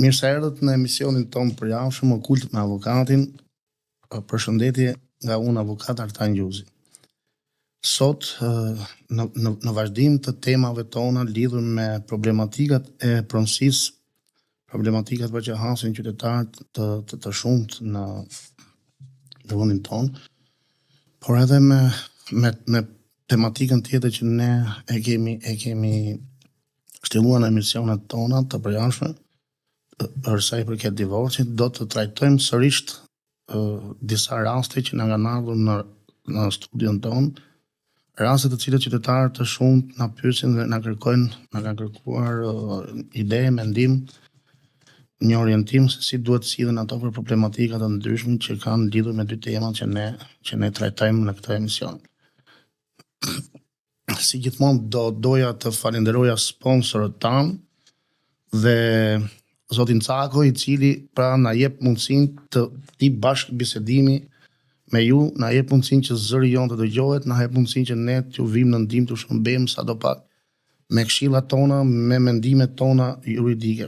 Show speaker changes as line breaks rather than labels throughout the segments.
Mirë se erdhët në emisionin tonë për javshëm Okult me avokatin. Përshëndetje nga unë avokat Artan Gjuzi. Sot në vazhdim të temave tona lidhur me problematikat e pronësisë, problematikat që hasin qytetarët të shumt në vendin tonë, por edhe me tematikën tjetër që ne e kemi shtyluar në emisionet tona të përjashme, për sa i përket divorcit, do të trajtojmë sërish disa raste që na kanë ardhur në studion tonë, raste të cilët qytetarët të shumt na pyesin dhe na kanë kërkuar ide, mendim, një orientim se si duhet sillen ato për problematikat të ndryshme që kanë lidhur me dy temat që ne trajtojmë në këtë emision. Si gjithmonë doja të falenderoja sponsorët tanë dhe Zotin Cako, i cili pra na jep mundësinë të bashkë bisedimi me ju, na jep mundësinë që zëri jonë të dëgjohet, na jep mundësinë që ne t'ju vim në ndihmë të shërbejmë sadopak me këshillat tona, me mendimet tona juridike.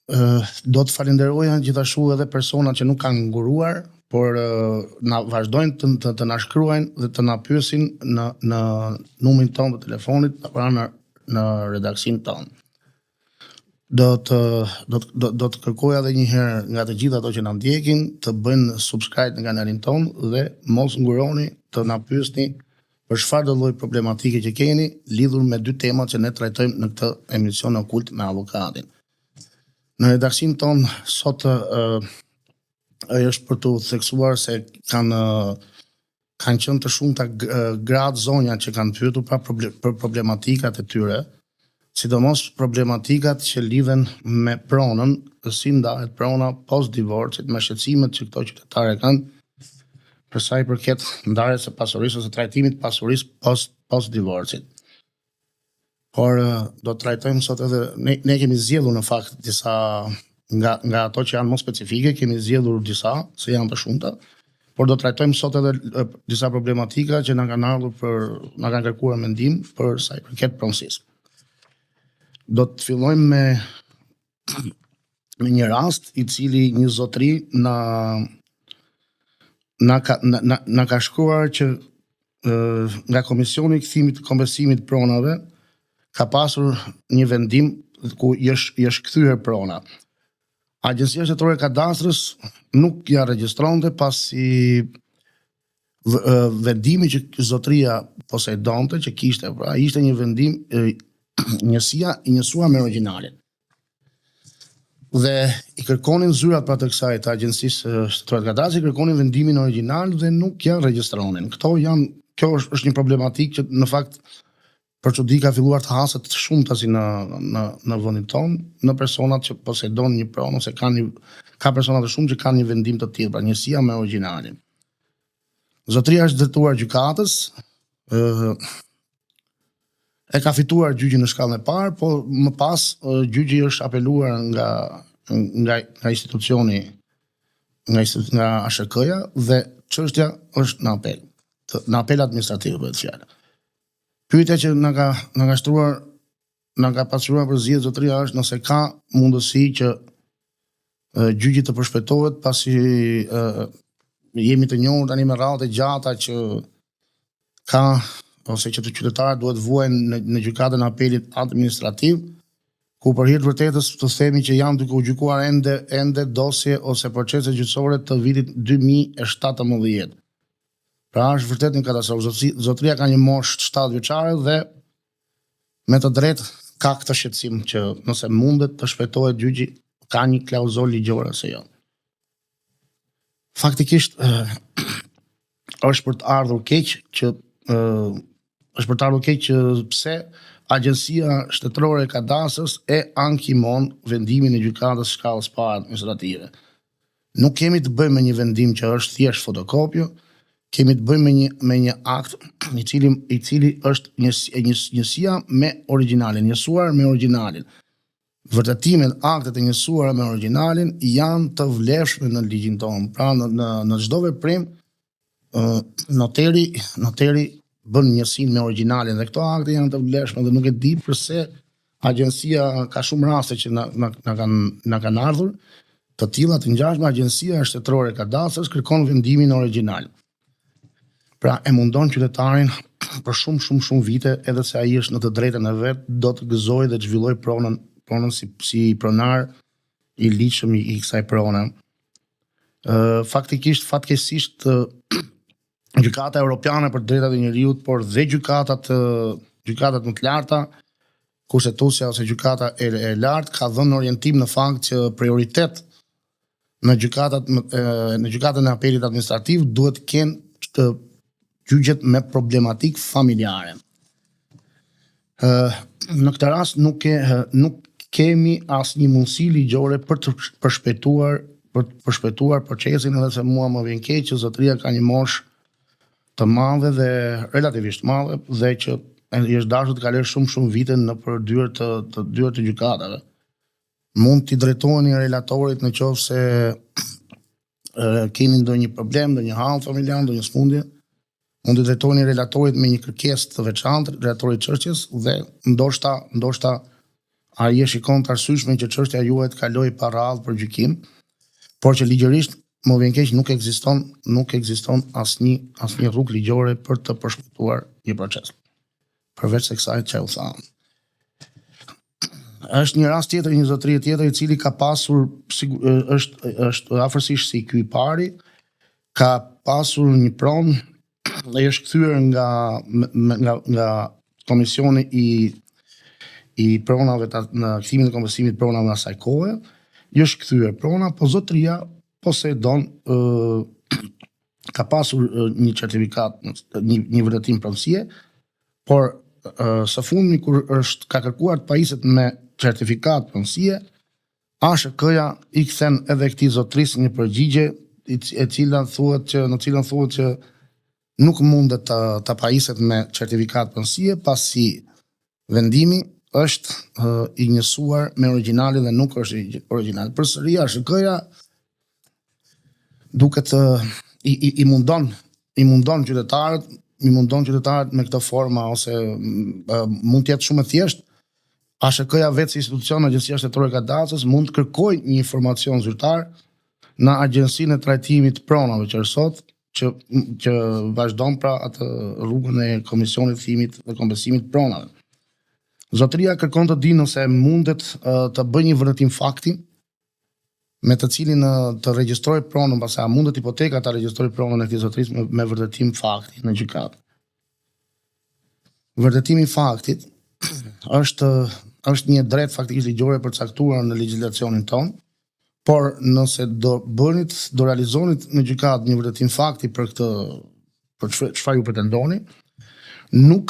Do të falenderoja gjithashtu edhe personat që nuk kanë nguruar, por na vazhdojnë të na shkruajnë dhe të na pyesin në numrin tonë të telefonit, pra në redaksin tonë. Do të kërkoja edhe një herë nga të gjithë ato që na ndjekin të bëjnë subscribe në kanalin tonë dhe mos nguroni të na pyesni për çfarë do lloj problematike që keni lidhur me dy temat që ne trajtojmë në këtë emision Okult me avokatin. Në redaksin tonë sot është për të theksuar se kanë qenë të shumta gratë zonja që kanë pyetur për problematikat e tyre, sidomos problematikat që lidhen me pronën, si ndahet prona post divorcit, me shqetësimet që këto qytetarë kanë për sa i përket ndarjes së pasurisë ose trajtimit të pasurisë post divorcit. Por do të trajtojmë sot edhe ne kemi zgjedhur në fakt disa nga ato që janë më specifike, kemi zgjedhur disa, se janë të shumta, por do të trajtojmë sot edhe disa problematika që na kanë kërkuar mendim për sa i përket pronësisë. Do të fillojmë me një rast i cili një zotëri na ka shkruar që nga Komisioni i Kthimit të Kompensimit Pronave ka pasur një vendim ku i është kthyer prona. Agjencia Shtetërore e Kadastrës nuk ja regjistronte pasi vendimi që zotëria posedonte, që kishte, pra ishte një vendim njësia i njësuar me origjinalin. Dhe i kërkonin zyrat pra të kësaj të Agjencisë Shtetërore të Kadastrës, i kërkonin vendimin origjinal dhe nuk ja regjistronin. Kjo është një problematikë që në fakt për çudi ka filluar të haset shumëta si në vendin tonë, në personat që posedon një pronë ose ka persona të shumë që kanë një vendim të tillë, pra njësia me origjinalin. Zotëria është drejtuar gjykatës, e ka fituar gjyqi në shkallën e parë, por më pas gjyqi është apeluar nga institucioni, nga ASHK-ja dhe çështja është në apel. Në apel administrativ bëhet fjalë. Pyetja që na ka pasur për zgjedhje zotëria është nëse ka mundësi që gjyqi të përshpejtohet pasi jemi të njohur tani me radhët e gjata që ka ose që të qytetarët duhet vuajnë në gjykatën e apelit administrativ, ku për hir të vërtetës të themi që janë duke u gjykuar ende dosje ose procese gjyqësore të vitit 2017. Pra është vërtet një katastrofë. Zotëria ka një moshë 7 vjeçare dhe me të drejtë ka këtë shqetësim që nëse mundet të shpejtohet gjyqi, ka një klauzulë ligjore se jo. Faktikisht është për të ardhur keq që pse Agjencia Shtetërore e Kadastrës e ankimon vendimin e gjykatës shkallës parë administrative. Nuk kemi të bëjmë me një vendim që është thjesht fotokopjo, kemi të bëjmë me një akt i cili është njësia me origjinalin, njësuar me origjinalin. Vërtetimet, aktet e njësuara me origjinalin janë të vlefshme në ligjin tonë. Pra në çdo veprim noteri bën njësinë me origjinalin dhe këto akte janë të vlefshme dhe nuk e di pse agjencia ka shumë raste që na kanë ardhur, të tilla të ngjashme, agjencia shtetërore e kadastrës kërkon vendimin origjinal. Pra e mundon qytetarin për shumë vite, edhe se ai është në të drejtën e vet, do të gëzojë dhe të zhvillojë pronën si pronar i ligjshëm i kësaj prone. Faktikisht, fatkeqësisht, gjykata europiane për drejtat e njerëzit, por dhe gjykatat më të larta, kushtetuesja ose gjykata e lartë ka dhënë orientim në fakt që prioritet në gjykatën e apelit administrativ duhet të kenë të gjyqet me problematik familjare. Në këtë rast nuk kemi asnjë mundësi ligjore për të përshpejtuar procesin, edhe se mua më vjen keq që zotëria ka një moshë të madhe dhe relativisht madhe dhe që është dashur të kalojë shumë vite në për dyert të gjykatave. Mund t'i drejtoheni relatorit në qoftë se keni ndonjë problem, ndonjë hall familjar, ndonjë smundje, mund t'i drejtoheni relatorit me një kërkesë të veçantë, relatorit çështjes, dhe ndoshta ai e shikon të arsyeshme që çështja juaj të kalojë pa radhë për gjykim, por që ligjërisht më vjen keq nuk ekziston asnjë rrugë ligjore për të përshpejtuar një proces. Përveç se kësaj që u tham. Është një rast tjetër, një zotëri tjetër i cili ka pasur, është afërsisht si ky i pari, ka pasur një pronë dhe është kthyer nga komisioni i pronave në kthimin e kompensimit pronave në asaj kohe, është kthyer prona, po zotëria posedon ka pasur një certifikat, një vërtetim pronësie, por së fundmi kur ka kërkuar të pajiset me certifikat pronësie, ASHK-ja i kthen edhe këtij zotërisë një përgjigje në cilën thuhet që nuk mundet të pajiset me certifikat pronësie pasi vendimi është i njësuar me origjinalin dhe nuk është origjinal. Përsëri ASHK-ja duket i mundon qytetarët me këtë forma, ose mund të jetë shumë e thjeshtë. ASHK-ja vetë si institucion, Agjencia Shtetërore e Kadastrës, mund të kërkojë një informacion zyrtar në Agjencinë e Trajtimit të Pronave që është sot, që vazhdon pra atë rrugën e Komisionit të Thimit dhe Kompensimit të Pronave. Zotëria kërkon të di nëse mundet të bëjë një vërtetim fakti me të cilin të regjistroj pronën, pasi a mundet hipoteka ta regjistroj pronën e këtij zotërisë me vërtetim fakti në gjykatë. Vërtetimi i faktit është një drejt faktikisht ligjore përcaktuar në legjislacionin ton, por nëse do realizonit në gjykatë një vërtetim fakti për çfarë ju pretendoni, nuk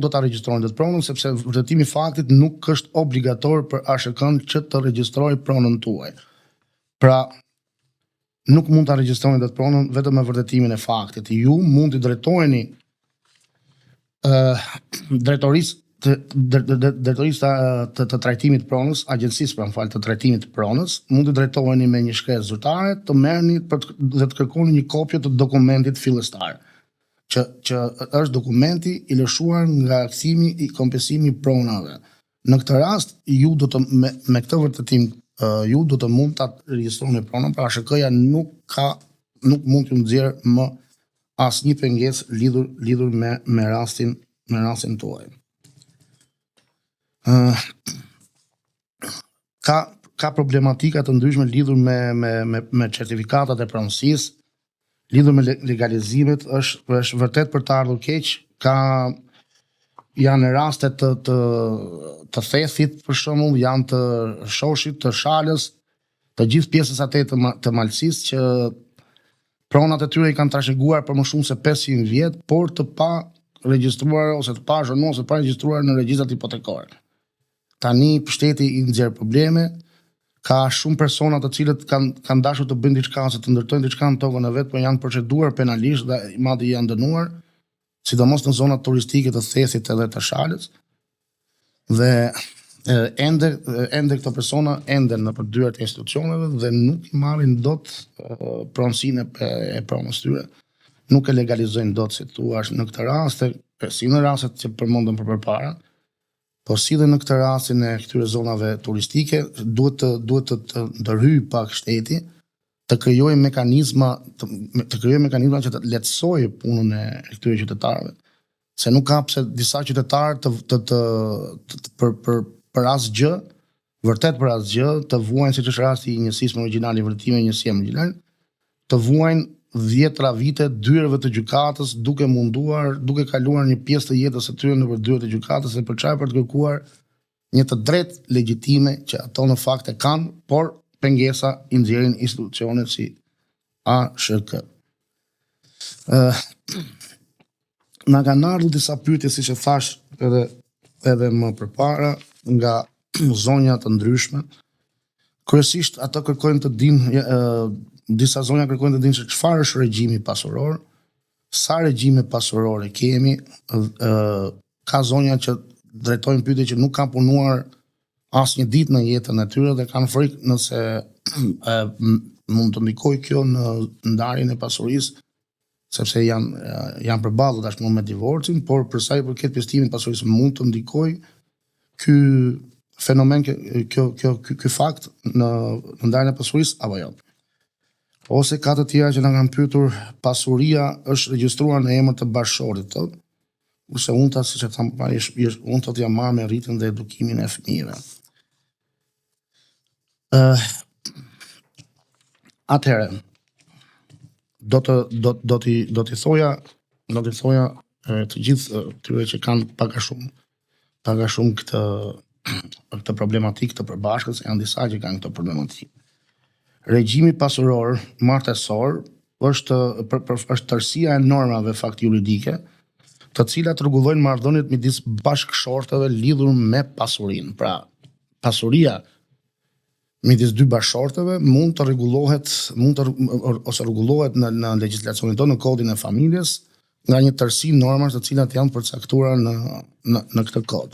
do ta regjistrojnë të pronën, sepse vërtetimi i faktit nuk është obligator për ASHK-n që të regjistrojë pronën tuaj. Pra, nuk mund ta regjistrojnë të pronën vetëm me vërtetimin e faktit. Ju mund të drejtoheni drejtorisë të trajtimit të pronës, agjencisë të trajtimit të pronës, mund të drejtoheni me një shkresë zyrtare, të merrni dhe të kërkoni një kopje të dokumentit fillestar, që është dokumenti i lëshuar nga kthimi i kompensimi pronave. Në këtë rast, ju do të me këtë vërtetim ju do të mund ta regjistroni pronën, pra ASHK-ja nuk mund t'ju nxjerrë më asnjë pengesë lidhur me rastin tuaj. Ka problematika të ndryshme lidhur me certifikatat e pronësisë, lidhur me legalizimet, është vërtet për të ardhur keq, janë raste të thethit, për shembull, janë të shoshit, të shalës, të gjithë pjesës atë të malësisë, që pronat e tyre i kanë trashëguar për më shumë se 500 vjet, por të pa regjistruar ose të pa zhënuar ose të pa regjistruar në regjistrat hipotekore. Tani shteti i nxjerr probleme, ka shumë persona të cilët kanë dashur të bëjnë diçka ose të ndërtojnë diçka në tokën e vet, por janë proceduar penalisht dhe madje janë dënuar, sidomos në zonat turistike të thethit edhe të shalës. Dhe ende këto persona enden nëpër dyert e institucioneve dhe nuk i marrin dot pronësinë e pronës tyre. Nuk e legalizojnë dot, si thua, në këtë rast, si në rastet që përmendëm përpara, Po si dhe në këtë rastin e këtyre zonave turistike, duhet të ndërhyjë pak shteti, të krijojë mekanizma që të lehtësojë punën e këtyre qytetarëve. Se nuk ka pse disa qytetarë për asgjë, vërtet për asgjë, të vuajnë, siç është rasti i njësisë me origjinal, i vërtetime njësia me origjinal, të vuajnë 10 vite dyerve të gjykatës, duke kaluar një pjesë të jetës së tyre nëpër dyert e gjykatës, dhe për çfarë? Për të kërkuar një të drejtë legjitime që ato në fakt e kanë, por pengesa i nxjerrin institucionet si ASHK. Na kanë ardhur disa pyetje, siç e thash edhe më përpara, nga zonja të ndryshme. Kryesisht ato kërkojnë të dinë, disa zonja kërkojnë të dinë se çfarë është regjimi pasuror, sa regjime pasurore kemi. Ka zonja që drejtojnë pyetje që nuk kanë punuar asnjë ditë në jetën e tyre dhe kanë frikë nëse mund të ndikojë kjo në ndarjen e pasurisë, sepse janë përballë tashmë me divorcin, por për sa i përket pjesëtimit të pasurisë mund të ndikojë ky fenomen, ky fakt në ndarjen e pasurisë apo jo. Ose ka të tjera që na kanë pyetur, pasuria është regjistruar në emër të bashkëshortit, thotë, kurse unë siç e tham parë, unë thotë jam marrë me rritjen dhe edukimin e fëmijëve. Atëherë, do t'i thoja të gjithë tyre që kanë pak a shumë këtë problematikë të përbashkët, se janë disa që kanë këtë problematikë. Regjimi pasuror martesor është tërësia e normave fakt juridike, të cilat rregullojnë marrëdhëniet midis bashkëshorteve lidhur me pasurinë. Pra, pasuria midis dy bashkëshorteve mund të rregullohet ose rregullohet në legjislacionin tonë, në kodin e familjes, nga një tërësi normash të cilat janë përcaktuara në këtë kod.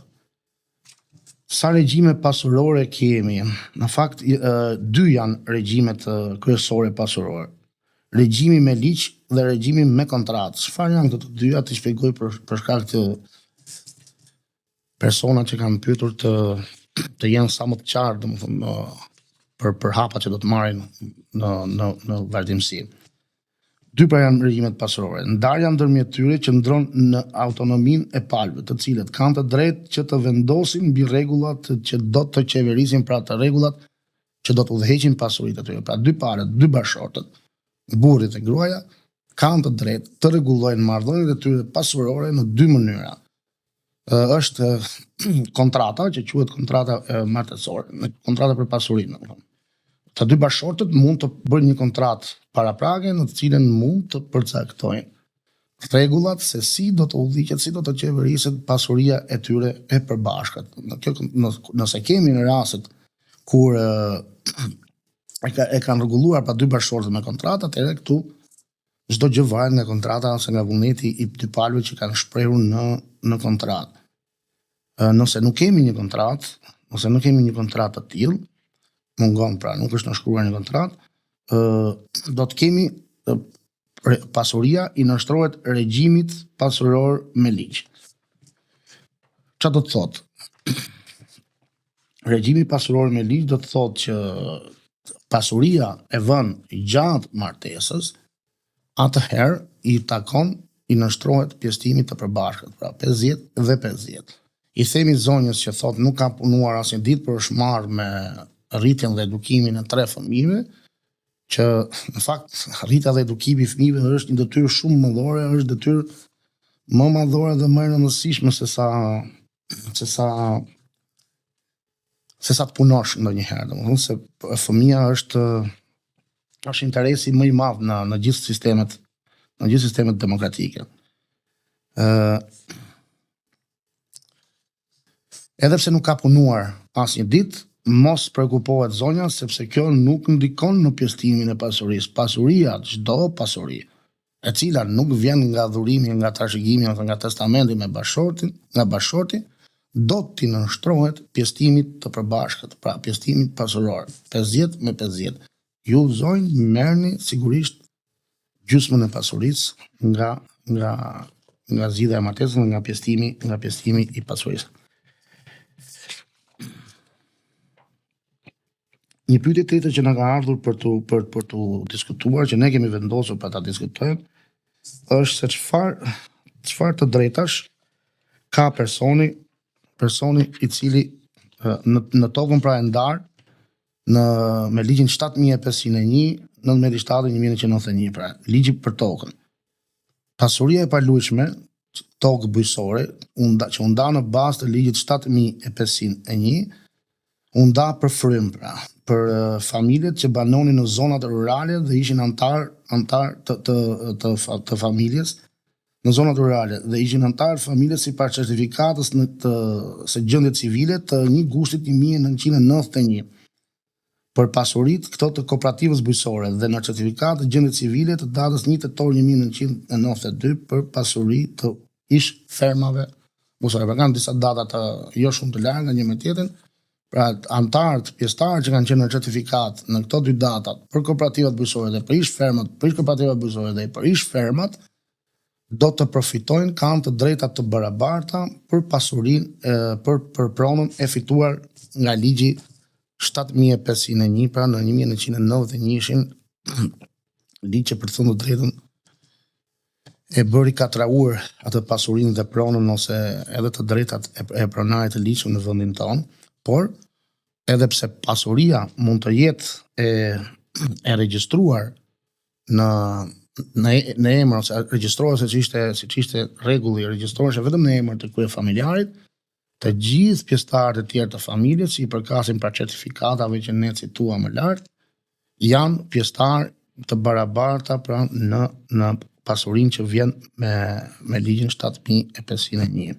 Sa regjime pasurore kemi? Në fakt, dy janë regjimet kryesore pasurore. Regjimi me ligj dhe regjimi me kontratë. Çfarë janë këto të dyja? Ti shpjegoj për shkak të personat që kanë pyetur të jenë sa më të qartë, domethënë, për hapat që do të marrin në vazhdimsi. Dy pra janë regjimet pasurore. Ndarja ndërmjet tyre qëndron në autonominë e palëve, të cilët kanë të drejtë që të vendosin mbi rregullat që do të qeverisin, pra të rregullat që do të udhëheqin pasuritë e tyre. Pra dy palët, dy bashkëshortët, burri dhe gruaja, kanë të drejtë të rregullojnë marrëdhëniet e tyre pasurore në dy mënyra. Është kontrata, që quhet kontrata martesore, kontrata për pasurinë. Të dy bashkëshortët mund të bëjnë një kontratë paraprake në të cilën mund të përcaktojnë rregullat se si do të udhëhiqet, si do të qeveriset pasuria e tyre e përbashkët. Nëse kemi në rastet kur e kanë rregulluar pa dy bashkëshortët me kontratë, atëherë këtu çdo gjë varet nga kontrata ose nga vullneti i dy palëve që kanë shprehur në kontratë. Nëse nuk kemi një kontratë të tillë, mungon, pra nuk është nënshkruar një kontratë, do të kemi pasuria i nënshtrohet regjimit pasuror me ligj. Çfarë do të thotë? Regjimi pasuror me ligj do të thotë që pasuria e vën gjatë martesës, atëherë i takon, i nënshtrohet pjesëtimit të përbashkët, pra 50 dhe 50. I themi zonjës që thotë nuk ka punuar asnjë ditë, por është marrë me rritjen dhe edukimin e 3 fëmijëve, që në fakt rritja dhe edukimi i fëmijëve është një detyrë shumë madhore, është detyrë më madhore dhe më e rëndësishme se sa të punosh ndonjëherë, domethënë se fëmia është interesi më i madh në gjithë sistemet demokratike. Edhe pse nuk ka punuar asnjë ditë, mos prekupohet zonja, sepse kjo nuk ndikon në pjesëtimin e pasurisë. Pasuria, çdo pasuri, e cila nuk vjen nga dhurimi, nga trashëgimi ose nga testamenti me bashkëshorti, do t'i nënshtrohet pjesëtimit të përbashkët, pra pjesëtimit pasuror, 50 me 50. Ju zonjë merrni sigurisht gjysmën e pasurisë nga zgjidhja e martesës, nga pjesëtimi i pasurisë. Një pyetje tjetër që na ka ardhur për tu diskutuar, që ne kemi vendosur për ta diskutojmë, është se çfarë të drejtash ka personi i cili në tokën pra e ndarë me ligjin 7501 1907-1991, pra ligji për tokën. Pasuria e palujshme, tokë bujqësore, që u nda në bazë të ligjit 7501, u nda për frym, pra, për familjet që banonin në zonat rurale dhe ishin antar të familjes në zonat rurale dhe ishin antar familjes sipas certifikatës së gjendjes civile të 1 gushtit 1991. Për pasuritë këto të kooperativës bujqësore dhe në certifikatë të gjendjes civile të datës 1 tetor 1992 për pasuri të ish fermave bujqësore. Pra kanë disa data të jo shumë të larga një me tjetrën. Pra antarët, pjesëtarët që kanë qenë në certifikat në këto 2 datat për kooperativat bujqësore dhe për ish fermat, për ish kooperativat bujqësore dhe për ish fermat, do të përfitojnë, kanë të drejta të barabarta për pasurinë, për pronën e fituar nga ligji 7501, pra në 1991 ishin ligj që për të thënë të drejtën e bëri katrahur atë pasurinë dhe pronën ose edhe të drejtat e pronarit të ligjshëm në vendin tonë, por edhe pse pasuria mund të jetë e regjistruar në emër ose regjistrohet siç ishte rregulli, regjistrohej vetëm në emër të kryefamiljarit, të gjithë pjesëtarët e tjerë të familjes, si i përkasin pra certifikatave që ne cituam më lart, janë pjesëtarë të barabarta pra në pasurinë që vjen me ligjin 7501.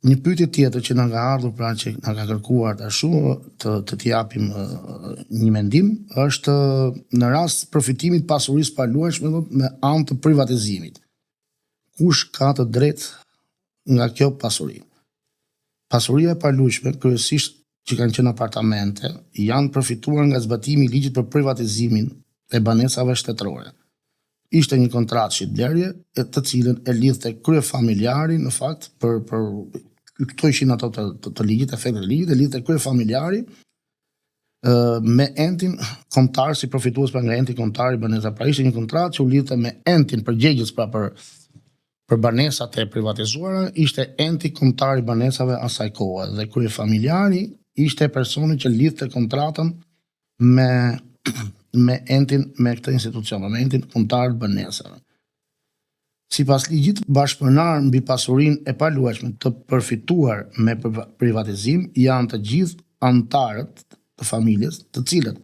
Një pyetje tjetër që na ka ardhur, pra që na ka kërkuar tashu të japim një mendim, është në rast përfitimit pasurisë paluajshme me anë të privatizimit. Kush ka të drejtë nga kjo pasuri? Pasuria e paluajshme, kryesisht që kanë qenë apartamente, janë përfituar nga zbatimi i ligjit për privatizimin e banesave shtetërore. Ishte një kontratë shitblerje të cilën e lidhte kryefamiljari, në fakt, për këto ishin ato të ligjit, efektet të ligjit, e lidhte kryefamiljari me entin kombëtar si përfitues pra nga enti kombëtar i banesave. Pra ishte një kontratë që u lidhte me entin përgjegjës pra për banesat e privatizuara, ishte enti kombëtar i banesave asaj kohe dhe kryefamiljari ishte personi që lidhte kontratën me këtë institucion, me entin kombëtar të banesave. Sipas ligjit bashkëpronar mbi pasurinë e paluajshme të përfituar me privatizim janë të gjithë antarët të familjes, të cilët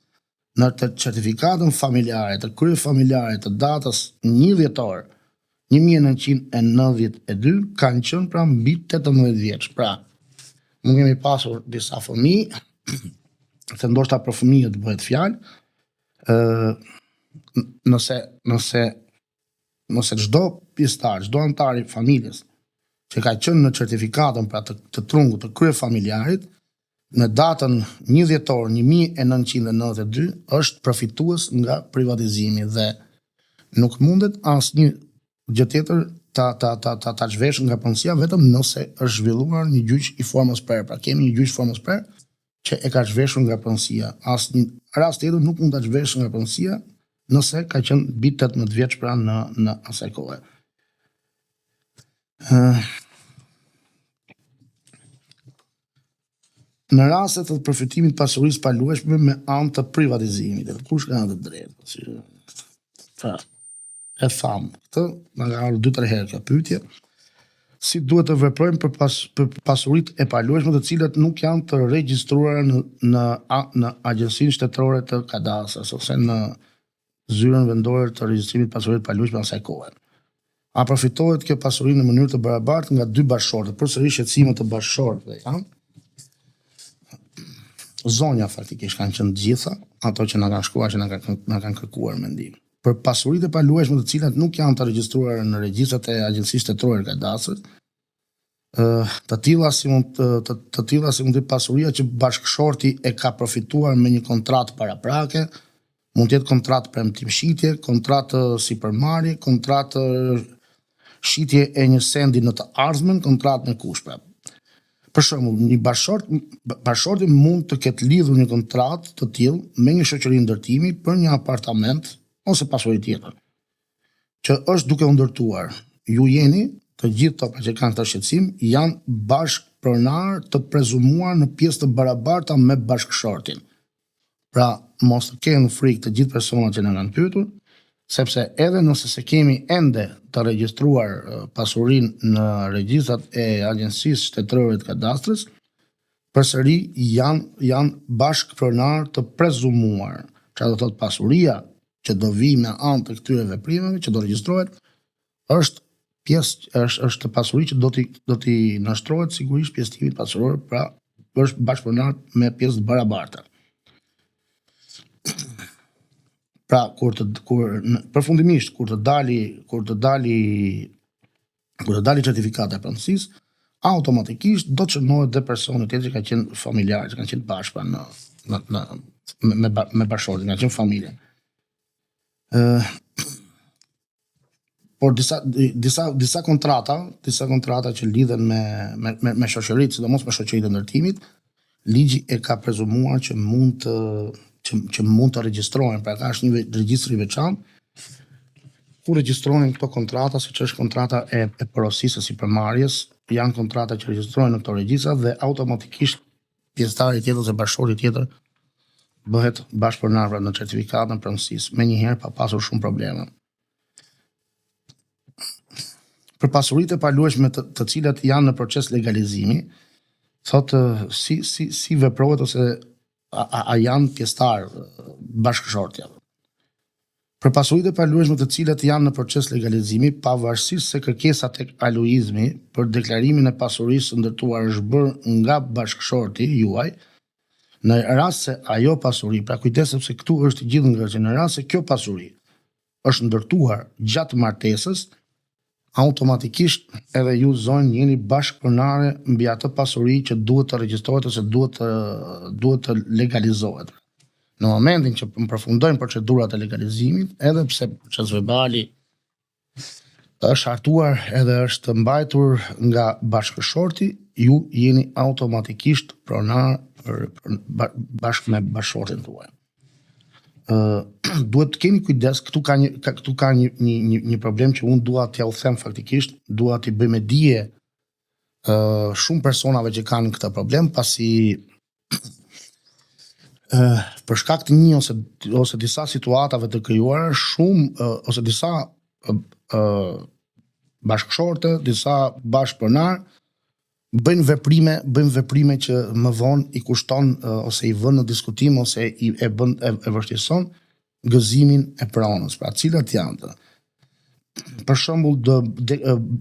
në të certifikatën familjare të kryefamiljare të datës 1 dhjetor 1992 kanë qenë pra mbi 18 vjeç. Pra, mund kemi pasur disa fëmijë, se ndoshta për fëmijët bëhet fjalë, nëse çdo pjesëtar, çdo antar i familjes që ka qenë në certifikatën pra të trungut të kryefamiljarit në datën 1 dhjetor 1992 është përfitues nga privatizimi dhe nuk mundet asnjë gjë tjetër ta zhvesh nga punësia vetëm nëse është zhvilluar një gjyq i formës per. Pra kemi një gjyq formës per që e ka zhveshur nga punësia. Asnjë rast tjetër nuk mund ta zhvesh nga punësia nëse ka qenë mbi 18 vjeç pra në asaj kohe. Në rastet të përfitimit pasurisë paluajshme me anë të privatizimit, kush ka të drejtë? Pra, e thamë, këtë na ka ardhur 2-3 herë kjo pyetje. Si duhet të veprojmë për pasuritë e paluajshme të cilat nuk janë të regjistruara në Agjencinë Shtetërore të Kadastrës ose në zyrën vendore të regjistrimit të pasurisë paluajshme asaj kohe. A përfitohet kjo pasuri në mënyrë të barabartë nga 2 bashkëshortë? Përsëri shqetësimet të bashkëshortëve janë zonja faktikisht kanë qenë të gjitha, ato që na kanë shkruar që na kanë kërkuar mendim. Për pasuritë e paluajshme të cilat nuk janë të regjistruara në regjistrat e Agjencisë Shtetërore të Kadastrës, të tilla si mund të pasuria që bashkëshorti e ka përfituar me një kontratë paraprake, mund të jetë kontratë premtimshitje, kontratë sipërmarrje, kontratë shitje e një sendi në të ardhmen, kontratë me kush. Për shembull, një bashkëshorti mund të ketë lidhur një kontratë të tillë me një shoqëri ndërtimi për një apartament ose pasuri tjetër, që është duke u ndërtuar. Ju jeni, të gjithë topa që kanë këtë shqetësim, janë bashkëpronar të prezumuar në pjesë të barabarta me bashkëshortin. Pra, mos të keni frikë të gjithë personat që na kanë pyetur, sepse edhe nëse se kemi ende të regjistruar pasurinë në regjistrat e Agjencisë Shtetërore të Kadastrës, përsëri janë bashkëpronar të prezumuar. Çfarë do thotë pasuria që do vi me anë të këtyre veprimeve që do regjistrohet është pasuri që do t'i nashtrohet sigurisht pjesëtimit pasuror, pra është bashkëpronar me pjesë të barabarta. Pra përfundimisht kur të dali certifikata e pronësisë, automatikisht do të shënohet dhe personi tjetër që ka qenë familjar, që kanë qenë bashkë me bashkëshortin, kanë qenë familje. Por disa kontrata që lidhen me shoqëritë, sidomos me shoqëritë e ndërtimit, ligji e ka prezumuar që mund të regjistrohen, pra ka është një regjistër i veçantë ku regjistrohen këto kontrata, siç është kontrata e porosisë së sipërmarrjes, janë kontrata që regjistrohen në këto regjistra dhe automatikisht pjesëtari tjetër ose bashkëshorti tjetër bëhet bashkëpronar në certifikatën e pronësisë, menjëherë pa pasur shumë probleme. Për pasuritë e paluajshme të cilat janë në proces legalizimi, thotë si veprohet ose a janë pjesëtar bashkëshortja. Për pasuritë e paluajshme të cilat janë në proces legalizimi, pavarësisht se kërkesa tek aluizmi për deklarimin e pasurisë së ndërtuar është bërë nga bashkëshorti juaj, në rast se ajo pasuri, pra kujdes sepse këtu është gjithë ngërçi, në rast se kjo pasuri është ndërtuar gjatë martesës, automatikisht edhe ju zonjë jeni bashkëpronare mbi atë pasuri që duhet të regjistrohet ose duhet të legalizohet. Në momentin që përfundojnë procedurat e legalizimit, edhe pse proces verbali është hartuar edhe është mbajtur nga bashkëshorti, ju jeni automatikisht pronar bashkë me bashkëshortin tuaj. Duhet të keni kujdes, këtu ka një problem që unë dua t'ja u them faktikisht, dua t'i bëj me dije shumë personave që kanë këtë problem, pasi për shkak të një ose disa situatave të krijuara, shumë ose disa bashkëshorte, disa bashkëpronar bëjnë veprime që më vonë i kushton ose i vën në diskutim ose e vështirëson gëzimin e pronës. Pra, cilat janë të? Për shembull,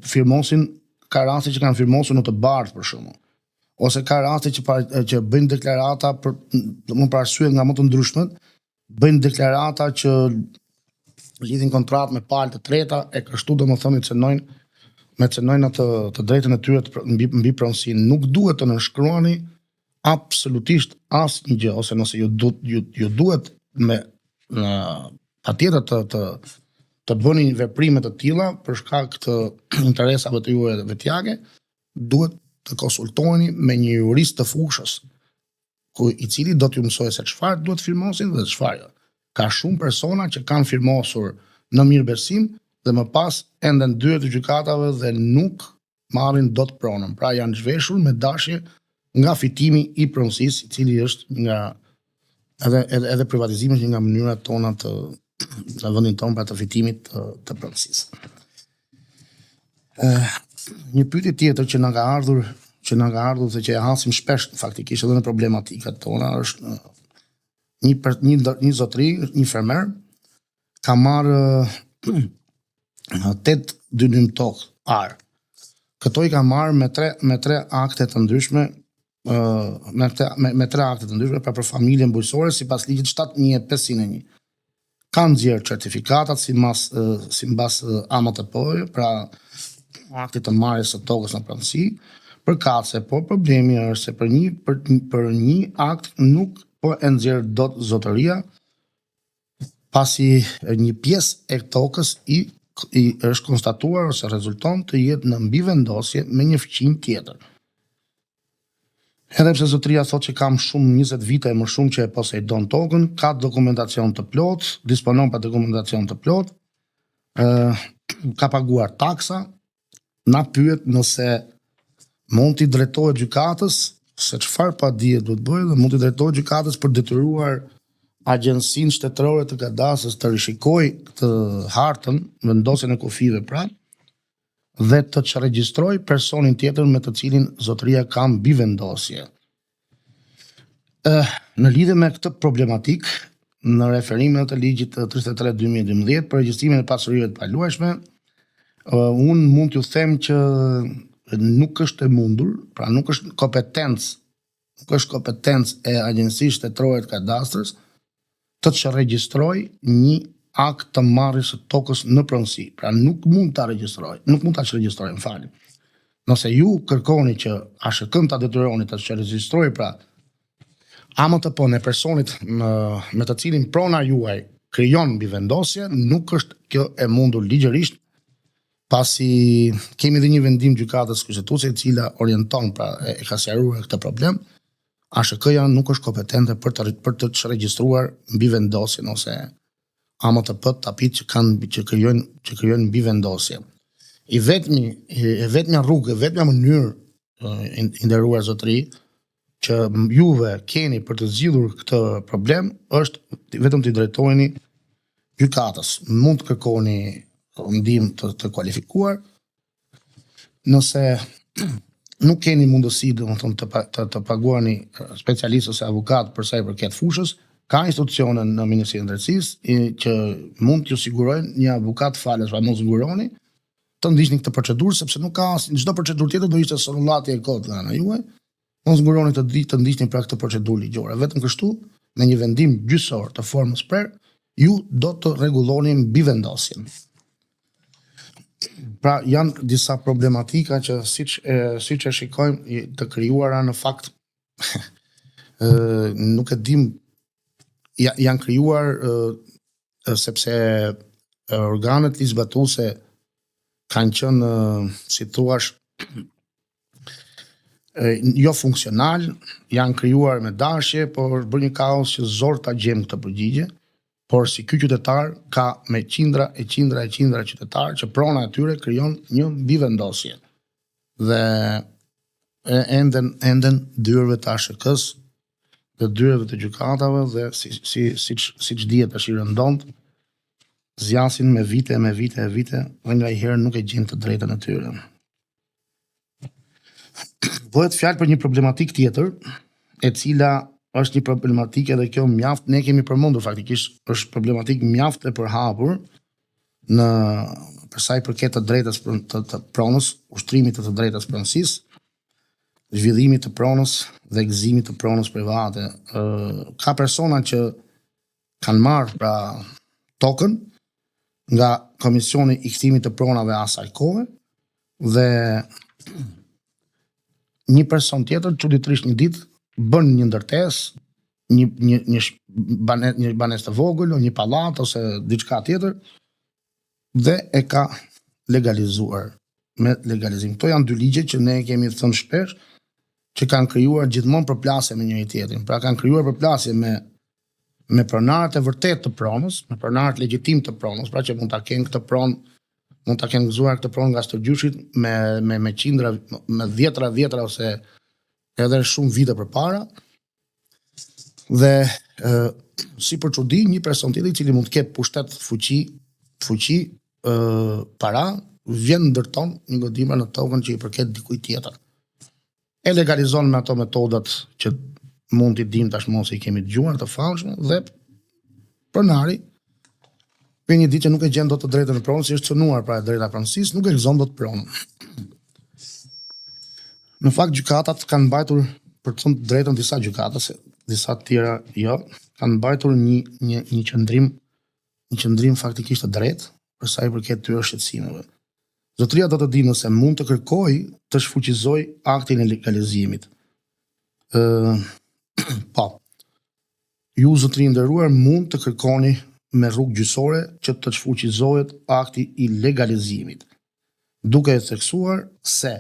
firmosin, ka raste që kanë firmosur në të bardhë, për shembull. Ose ka raste që bëjnë deklarata për arsye nga më të ndryshmet, bëjnë deklarata që lidhin kontratë me palë të treta, e kështu domethënë cenojnë të drejtën e tyre mbi pronësinë. Nuk duhet të nënshkruani absolutisht asnjë gjë, ose nëse ju duhet patjetër të bëni veprime të tilla për shkak të interesave të juaja vetjake, duhet të konsultoheni me një jurist të fushës, i cili do t'ju mësojë se çfarë duhet firmosin dhe çfarë jo. Ka shumë persona që kanë firmosur në mirëbesim dhe më pas ende ndyrët të gjykatave dhe nuk marrin dot pronën. Pra janë zhveshur me dashje nga fitimi i pronësisë, i cili është nga edhe privatizimi është një nga mënyrat tona në vendin tonë për të fitimit të pronësisë. Një pyetje tjetër që na ka ardhur dhe që e hasim shpesh faktikisht edhe në problematikat tona është një zotëri, një fermer, ka marrë 8 dynim tokë arë. Këto i ka marrë me tre akte të ndryshme, me 3 akte të ndryshme për familjen bujqësore sipas ligjit 7501. Kanë nxjerrë certifikatat sipas AMTP-s, pra aktit të marrjes së tokës në pronësi, përkatëse, por problemi është se për një akt nuk po e nxjerr dot zotëria, pasi një pjesë e tokës është konstatuar ose rezulton të jetë në mbivendosje me një fëmijë tjetër. Edhe pse zotëria thotë që kam shumë 20 vite e më shumë që e posejdon tokën, ka dokumentacion të plot, disponon pa dokumentacion të plot, ka paguar taksa, na pyet nëse mund t'i drejtohet gjykatës, se çfarë pa dije duhet bëjë, dhe mund t'i drejtohet gjykatës për detyruar Agjencinë Shtetërore të Kadastrës të rishikojë këtë hartën, vendosjen e kufive pra, dhe të registroj personin tjetër me të cilin zotëria ka mbivendosje. Në lidhje me këtë problematik, në referimin të ligjit 33/2012 për regjistrimin e pasurive të paluajshme, unë mund t'ju them që nuk është e mundur, pra nuk është kompetencë e Agjencisë Shtetërore të Kadastrës të regjistroj një akt të marrjes së tokës në pronësi. Pra nuk mund ta regjistroj, më falni. Nëse ju kërkoni që ASHK-n ta detyroni të regjistrojë pra AMTP-n e personit me të cilin prona juaj krijon mbivendosje, nuk është kjo e mundur ligjërisht, pasi kemi dhe një vendim gjykatës kushtetuese e cila orienton pra e ka sqaruar këtë problem. ASHK-ja nuk është kompetente për të regjistruar mbivendosjen ose AMTP tapit që krijojnë mbivendosje. E vetmja rrugë, e vetmja mënyrë nderuar zotëri që juve keni për të zgjidhur këtë problem është vetëm t'i drejtoheni gjykatës. Mund të kërkoni ndihmë të kualifikuar, nëse nuk keni mundësi të paguani specialist ose avokat për sa i përket fushës, ka institucione në Ministrinë e Drejtësisë që mund t'ju sigurojnë një avokat falas, pra mos zguroni, të ndiqni këtë procedurë, sepse nuk ka çdo procedurë tjetër do ishte sonullati e kodit nga ana juaj. Mos zguroni të ndiqni pra këtë procedurë ligjore. Vetëm kështu, me një vendim gjyqësor të formës prerë, ju do të rregulloni mbivendosjen. Pra janë disa problematika që siç e shikojmë të krijuara në fakt nuk e dim, janë krijuar sepse organet ligjbatuese kanë qenë, si thuash, jo funksional, janë krijuar me dashje, por bërë një kaos që zor ta gjejmë këtë përgjigje. Por si ky qytetar ka me qindra qytetarë që prona e tyre krijon një mbivendosje. Dhe enden dyrëve të ASHK-s dhe dyrëve të gjykatave dhe siç dihet tash i rëndont, zgjasin me vite dhe nganjëherë nuk e gjejnë të drejtën e tyre. Bëhet fjalë për një problematik tjetër, e cila është një problematik edhe kjo mjaft, ne kemi përmendur faktikisht, është problematik mjaft e përhapur për sa i përket të drejtës të pronës, ushtrimit të drejtës pronësisë, zhvillimit të pronës dhe gëzimit të pronës private. Ka persona që kanë marrë pra tokën nga Komisioni i Kthimit të Pronave asaj kohe dhe një person tjetër çuditërisht një ditë bën një ndërtesë, një banesë të vogël, një pallat ose diçka tjetër dhe e ka legalizuar me legalizim. Këto janë dy ligje që ne kemi thënë shpesh që kanë krijuar gjithmonë përplasje me njëri tjetrin. Pra kanë krijuar përplasje me pronarët e vërtet të pronës, me pronarët legjitim të pronës, pra që mund ta kenë këtë pronë, mund ta kenë gëzuar këtë pronë nga stërgjyshit me qindra, me dhjetra ose edhe shumë vite përpara. Dhe si për çudi, një person tjetër i cili mund të ketë pushtet, fuqi, para, vjen ndërton një godimër në tokën që i përket dikujt tjetër. E legalizon me ato metodat që mund t'i dim tashmë se i kemi dëgjuar të famshme dhe pronari për një ditë që nuk e gjen dot të drejtën e pronës, si është cënuar pra e drejta pronësisë, nuk e gëzon dot pronën. Në fakt gjykatat kanë mbajtur, për të thënë drejtën, disa gjykata, disa të tjera jo, kanë mbajtur një qëndrim faktikisht të drejtë për sa i përket këtyre shqetësimeve. Zotëria do të di nëse mund të kërkoj të shfuqizoj aktin e legalizimit. Po, ju zotëri nderuar mund të kërkoni me rrugë gjyqësore që të shfuqizohet akti i legalizimit, duke e theksuar se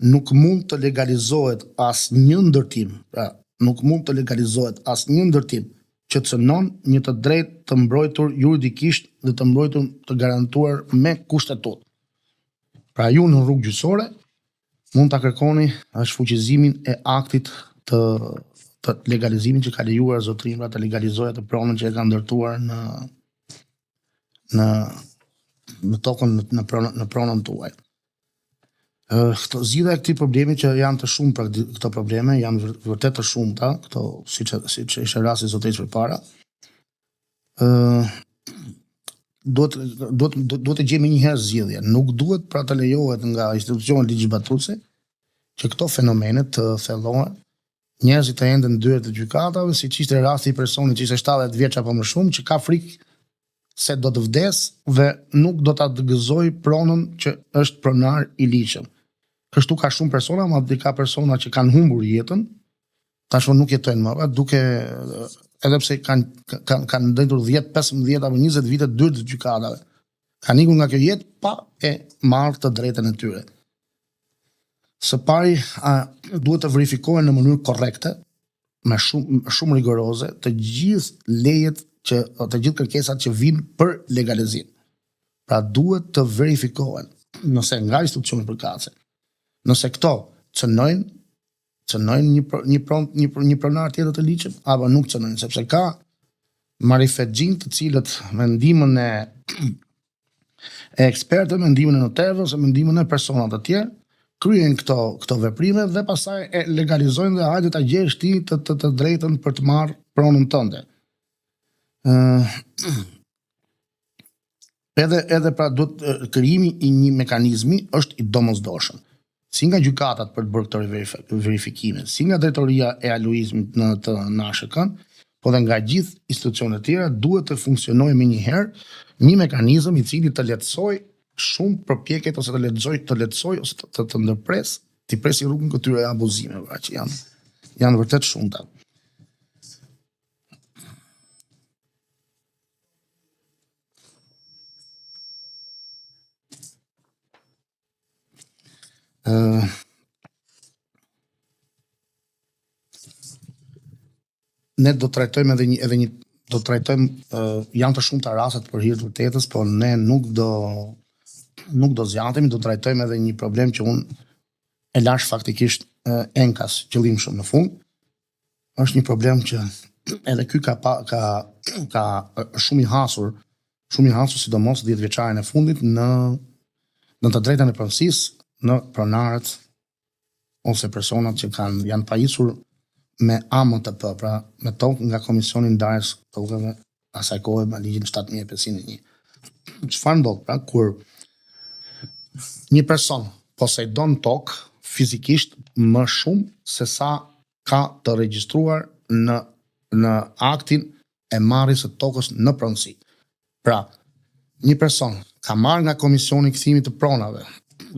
nuk mund të legalizohet asnjë ndërtim, pra nuk mund të legalizohet asnjë ndërtim që cënon një të drejtë të mbrojtur juridikisht dhe të mbrojtur të garantuar me kushtetut. Pra ju në rrugë gjyqësore mund ta kërkoni shfuqizimin e aktit të legalizimit që ka lejuar zotëria pra të legalizojë atë pronën që e ka ndërtuar në tokën në pronën tuaj. Zgjidhja e këtij problemi që janë të shumë pra këto probleme janë vërtet të shumta, këto siç ishte rasti zotërisë përpara. Duhet të gjejmë një herë zgjidhje. Nuk duhet pra të lejohet nga institucionet ligjvatuese që këto fenomene të thellohen, njerëzit të enden në dyert e gjykatave, siç ishte rasti i personit që ishte 70 vjeç apo më shumë, që ka frikë se do të vdes dhe nuk do ta dëgëzoj pronën që është pronar i ligjshëm. Kështu ka shumë persona, madje ka persona që kanë humbur jetën, tashmë nuk jetojnë më, duke edhe pse kanë ndëtur 10, 15 apo 20 vite dyert të gjykatave. Kanë ikur nga kjo jetë pa e marrë të drejtën e tyre. Së pari, duhet të verifikohen në mënyrë korrekte, me shumë rigoroze, të gjithë lejet të gjithë kërkesat që vinë për legalizim. Pra duhet të verifikohen nëse nga institucionet përkatëse, nëse këto cënojnë një pronar tjetër të ligjshëm apo nuk cënojnë, sepse ka marifetxhin të cilët me ndihmën e ekspertëve, me ndihmën e noterëve ose me ndihmën e personave të tjerë kryen këto veprime dhe pastaj e legalizojnë dhe hajde ta gjesh ti të drejtën për të marrë pronën tënde. Edhe pra duhet krijimi i një mekanizmi është i domosdoshëm. Si nga gjykatat për të bërë këto verifikime, si nga drejtoria e aluizmit në ASHK-n, po dhe nga gjithë institucionet tjera duhet të funksionojë menjëherë një mekanizëm i cili të lehtësoj shumë përpjekjet ose të lehtësoj ose të ndërpres, të presi rrugën këtyre abuzimeve që janë vërtet shumëta. Ne do të trajtojmë do të trajtojmë janë të shumta rastet për hir të vërtetës, por ne nuk do zgjatemi, do trajtojmë edhe një problem që unë e lash faktikisht enkas qëllimshëm në fund. Është një problem që edhe ky ka shumë i hasur sidomos 10 vjeçarin e fundit në të drejtën e pronësisë në pronarët ose personat që janë pajisur me AMTP, pra me tokë nga Komisioni i Ndarjes Tokëve asaj kohe me ligjin 7501. Çfarë ndodh pra kur një person posedon tokë fizikisht më shumë se sa ka të regjistruar në aktin e marrjes së tokës në pronësi. Pra, një person ka marrë nga Komisioni i Kthimit të Pronave,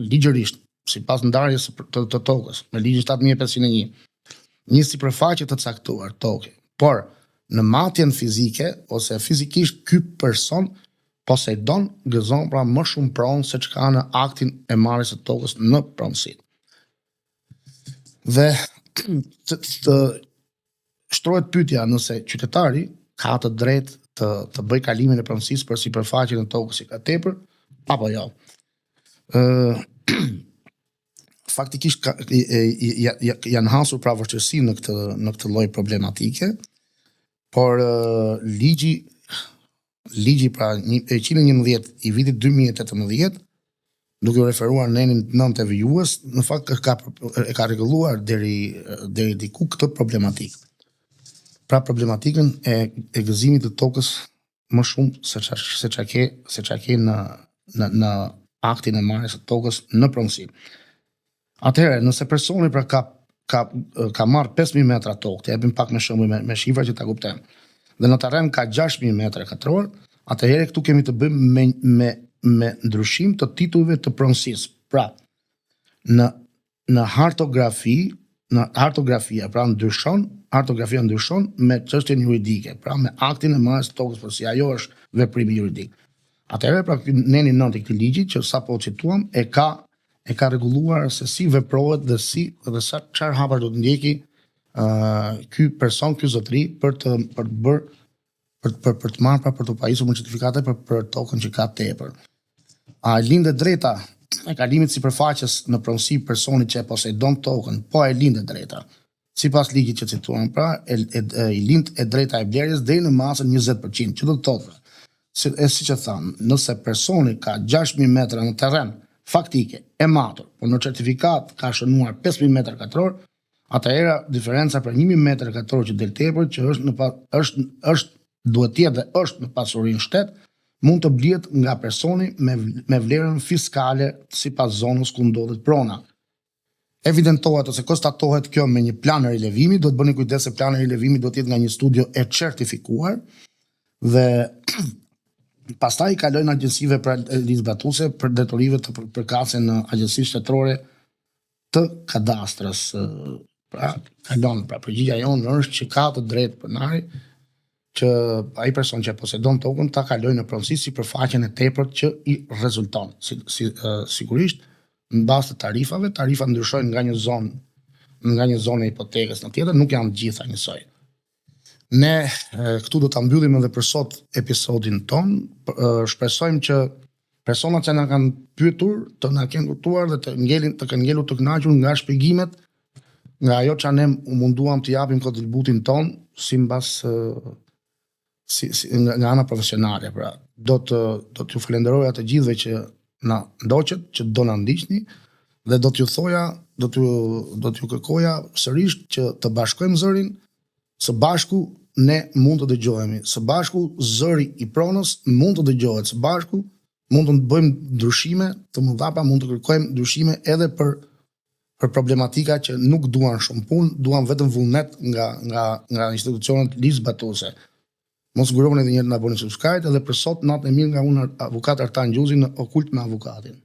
ligjërisht, sipas ndarjes të tokës, me ligjin 7501, një sipërfaqe të caktuar toke, por në matjen fizike ose fizikisht ky person posedon, gëzon pra më shumë pronë se çka në aktin e marrjes së tokës në pronësi. Dhe të shtrohet pyetja nëse qytetari ka të drejtë të bëj kalimin e pronësisë për sipërfaqen e tokës që ka tepër apo jo. Faktikisht janë hasur pra vështirësi në këtë lloj problematike, por ligji pra 111 i vitit 2018, duke u referuar në enin 9 të vijues, në fakt e ka rregulluar deri diku këtë problematikë. Pra problematikën e gëzimit të tokës më shumë se çka ke në aktin e marrjes së tokës në pronësi. Atëherë, nëse personi pra ka marrë 5.000 metra tokë, të japim pak me shembull me shifra që ta kuptojmë, dhe në terren ka 6.000 metra katror, atëherë këtu kemi të bëjmë me ndryshim të titujve të pronësisë. Pra, në hartografia, pra hartografia ndryshon me çështjen juridike, pra me aktin e marrjes së tokës, por si ajo është veprimi juridik. Atëherë pra neni 9 i këtij ligji që sapo cituam e ka e ka rregulluar se si veprohet dhe sa çfarë hapash do të ndjeki ky person, ky zotëri për të bërë për të marrë për të pajisur me certifikate për tokën që ka tepër. A lindet drejta e kalimit sipërfaqes në pronësi personit që e posedon tokën, po e lindet drejta. Sipas ligjit që cituam, pra, i lind e drejta e blerjes deri në masën 20%, që do të thotë, siç e thamë, nëse personi ka 6.000 metra në terren faktike e matur, por në certifikat ka shënuar 5.000 metra katror, atëherë diferenca për 1.000 metra katror që del tepër, që duhet të jetë dhe është në pasurinë shtet, mund të blihet nga personi me vlerën fiskale sipas zonës ku ndodhet prona. Evidentohet ose konstatohet kjo me një plan rilevimi, do të bëni kujdes se plani rilevimi do të jetë nga një studio e certifikuar dhe pastaj kalojnë agjencive rizbatuese për detyrimet të përkatësen në agjencinë shtetërore të kadastrës. Pra, përgjigjja jonë është që ka të drejtë pronari që ai person që posedon tokën ta kalojë në pronësi sipërfaqen e tepërt që i rezulton. Sigurisht në bazë të tarifave, tarifat ndryshojnë nga një zonë e hipotekës në tjetër, nuk janë gjitha njësoj. Ne këtu do ta mbyllim edhe për sot episodin ton. Shpresojmë që personat që na kanë pyetur të na kenë kuptuar dhe të kenë ngelur të kënaqur nga shpjegimet, nga ajo që ne u munduam të japim kontributin ton sipas nga ana profesionale. Pra, do t'ju falenderoja të gjithëve që na ndoqët, që do na ndiqni dhe do t'ju thoja, do t'ju kërkoja sërish që të bashkojmë zërin, së bashku ne mund të dëgjohemi, së bashku zëri i pronës mund të dëgjohet, së bashku mund të bëjmë ndryshime të mëdha, mund të kërkojmë ndryshime edhe për problematika që nuk duan shumë punë, duan vetëm vullnet nga institucionet ligjzbatuese. Mos nguroni edhe një herë na bëni subscribe edhe për sot natë e mirë nga unë avukat Artan Gjuzi në Okult me Avokatin.